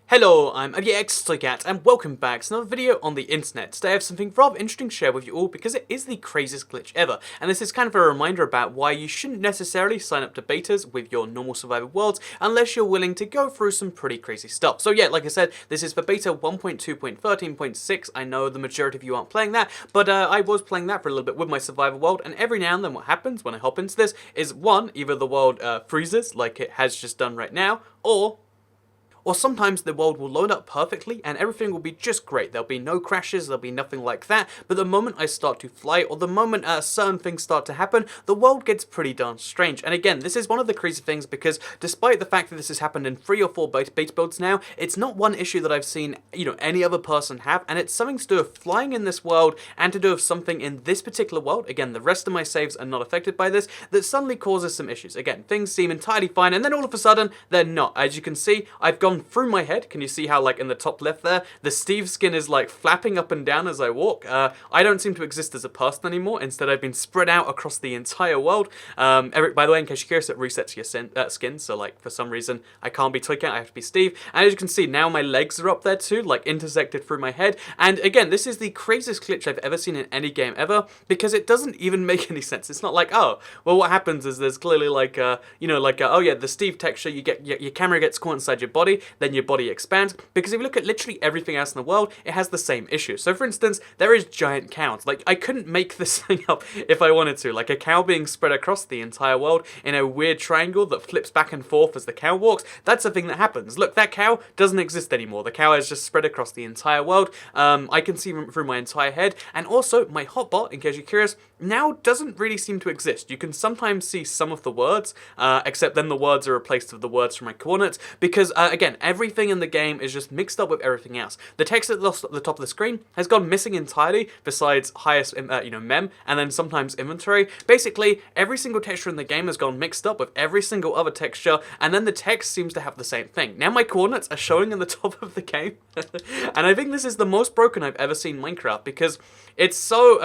Hello, I'm Elgato and welcome back to another video on the internet. Today I have something rather interesting to share with you all because it is the craziest glitch ever, and this is kind of a reminder about why you shouldn't necessarily sign up to betas with your normal survival worlds unless you're willing to go through some pretty crazy stuff. So yeah, like I said, this is for beta 1.2.13.6. I know the majority of you aren't playing that, but I was playing that for a little bit with my survival world, and every now and then what happens when I hop into this is one, either the world freezes like it has just done right now, or sometimes the world will load up perfectly and everything will be just great. There'll be no crashes, there'll be nothing like that, but the moment I start to fly, or the moment certain things start to happen, the world gets pretty darn strange. And again, this is one of the crazy things because despite the fact that this has happened in 3 or 4 beta builds now, it's not one issue that I've seen, any other person have, and it's something to do with flying in this world and to do with something in this particular world. Again, the rest of my saves are not affected by this, that suddenly causes some issues. Again, things seem entirely fine, and then all of a sudden, they're not. As you can see, I've gone through my head. Can you see how, like, in the top left there, the Steve skin is, like, flapping up and down as I walk? I don't seem to exist as a person anymore. Instead, I've been spread out across the entire world. By the way, in case you're curious, it resets your skin, so, like, for some reason, I can't be Twicking, I have to be Steve. And as you can see, now my legs are up there too, like, intersected through my head. And again, this is the craziest glitch I've ever seen in any game ever, because it doesn't even make any sense. It's not like, oh, well, what happens is there's clearly, like, oh yeah, the Steve texture, you get, your camera gets caught inside your body, then your body expands, because if you look at literally everything else in the world, it has the same issue. So for instance, there is giant cows. Like, I couldn't make this thing up if I wanted to. Like, a cow being spread across the entire world in a weird triangle that flips back and forth as the cow walks, that's a thing that happens. Look, that cow doesn't exist anymore. The cow is just spread across the entire world. I can see through my entire head, and also my hotbar, in case you're curious, now doesn't really seem to exist. You can sometimes see some of the words, except then the words are replaced with the words from my coordinates, because again, everything in the game is just mixed up with everything else. The text at the top of the screen has gone missing entirely, besides highest, mem, and then sometimes inventory. Basically, every single texture in the game has gone mixed up with every single other texture, and then the text seems to have the same thing. Now my coordinates are showing in the top of the game, and I think this is the most broken I've ever seen Minecraft, because it's so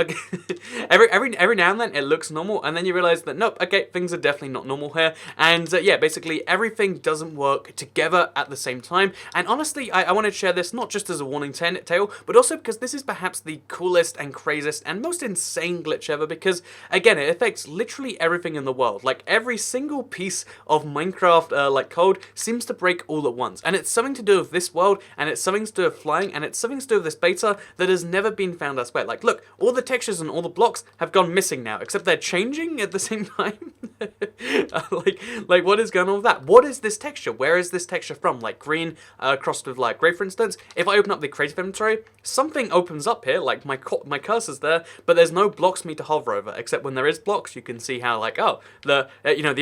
every now and then it looks normal, and then you realize that nope, okay, things are definitely not normal here, and yeah, basically everything doesn't work together at the same time. And honestly, I want to share this not just as a warning tale, but also because this is perhaps the coolest and craziest and most insane glitch ever, because again, it affects literally everything in the world. Like, every single piece of Minecraft like code seems to break all at once, and it's something to do with this world, and it's something to do with flying, and it's something to do with this beta that has never been found elsewhere. Like, look, all the textures and all the blocks have gone missing now, except they're changing at the same time. like what is going on with that? What is this texture? Where is this texture from? Like green crossed with like grey, for instance. If I open up the creative inventory, something opens up here, like my cursor's there, but there's no blocks for me to hover over, except when there is blocks, you can see how, like, oh, the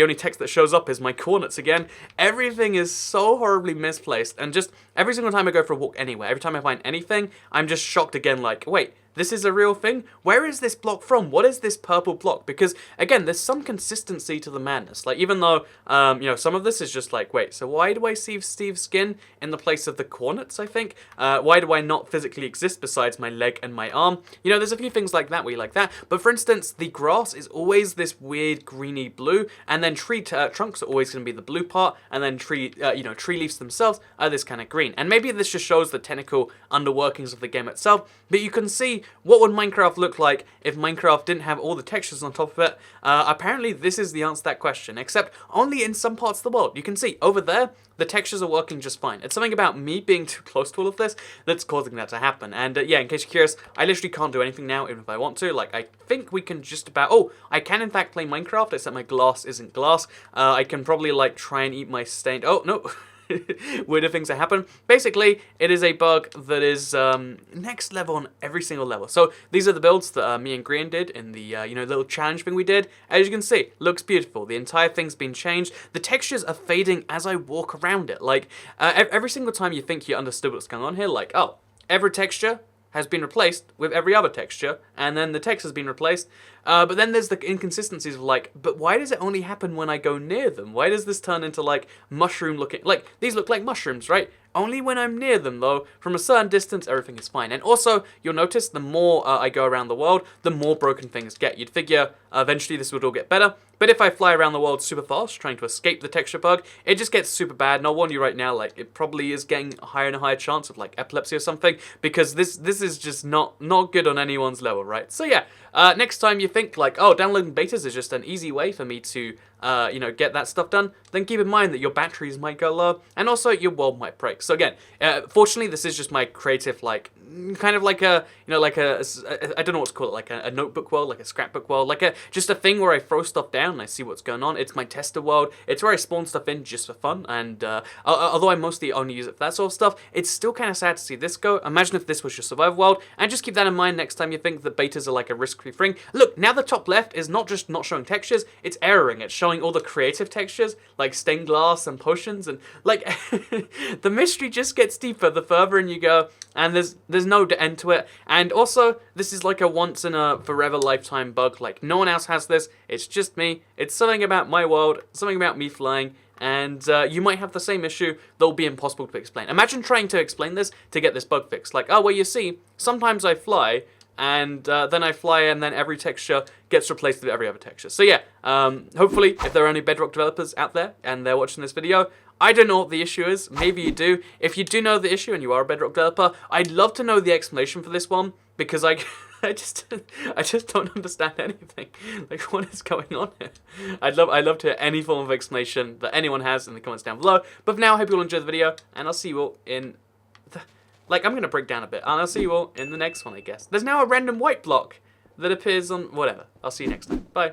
only text that shows up is my coordinates again. Everything is so horribly misplaced, and just every single time I go for a walk anywhere, every time I find anything, I'm just shocked again, like, wait, this is a real thing? Where is this block from? What is this purple block? Because, again, there's some consistency to the madness. Like, even though, some of this is just like, wait, so why do I see Steve's skin in the place of the coordinates, I think? Why do I not physically exist besides my leg and my arm? There's a few things like that where you like that. But, for instance, the grass is always this weird greeny blue, and then tree trunks are always going to be the blue part, and then tree leaves themselves are this kind of green. And maybe this just shows the technical underworkings of the game itself, but you can see what would Minecraft look like if Minecraft didn't have all the textures on top of it. Apparently this is the answer to that question, except only in some parts of the world. You can see over there, the textures are working just fine. It's something about me being too close to all of this that's causing that to happen. And yeah, in case you're curious, I literally can't do anything now, even if I want to. Like, I think we can just about, I can in fact play Minecraft, except my glass isn't glass. I can probably, like, try and eat my stained, oh, no. Weirder things that happen. Basically, it is a bug that is next level on every single level. So these are the builds that me and Green did in the little challenge thing we did. As you can see, looks beautiful. The entire thing's been changed. The textures are fading as I walk around it. Like, every single time you think you understood what's going on here, like, oh, every texture has been replaced with every other texture, and then the text has been replaced. But then there's the inconsistencies of, like, but why does it only happen when I go near them? Why does this turn into, like, mushroom looking, like, these look like mushrooms, right? Only when I'm near them, though. From a certain distance, everything is fine. And also, you'll notice the more I go around the world, the more broken things get. You'd figure eventually this would all get better, But if I fly around the world super fast, trying to escape the texture bug, it just gets super bad. And I'll warn you right now, like, it probably is getting a higher and higher chance of, like, epilepsy or something, because this is just not good on anyone's level, right? So yeah, next time you think, like, oh, downloading betas is just an easy way for me to, you know, get that stuff done, then keep in mind that your batteries might go low, and also your world might break. So again, fortunately, this is just my creative, like, kind of like a, you know, like I don't know what to call it, like a notebook world, like a scrapbook world, like just a thing where I throw stuff down and I see what's going on. It's my tester world. It's where I spawn stuff in just for fun, and although I mostly only use it for that sort of stuff, it's still kind of sad to see this go. Imagine if this was your survival world, and just keep that in mind next time you think that betas are like a risk-free thing. Look, now the top left is not just not showing textures, it's erroring. It's showing all the creative textures, like stained glass and potions, and like the mystery just gets deeper the further in you go, and there's no end to it. And also, this is like a once in a forever lifetime bug. Like, no one else has this. It's just me. It's something about my world, something about me flying, and you might have the same issue that will be impossible to explain. Imagine trying to explain this to get this bug fixed. Like, oh, well, you see, sometimes I fly, and then I fly, and then every texture gets replaced with every other texture. So yeah, hopefully, if there are any Bedrock developers out there, and they're watching this video, I don't know what the issue is. Maybe you do. If you do know the issue and you are a Bedrock developer, I'd love to know the explanation for this one, because I just don't understand anything. Like, what is going on here? I'd love to hear any form of explanation that anyone has in the comments down below. But for now, I hope you all enjoyed the video, and I'll see you all in the... Like, I'm going to break down a bit, and I'll see you all in the next one, I guess. There's now a random white block that appears on... whatever. I'll see you next time. Bye.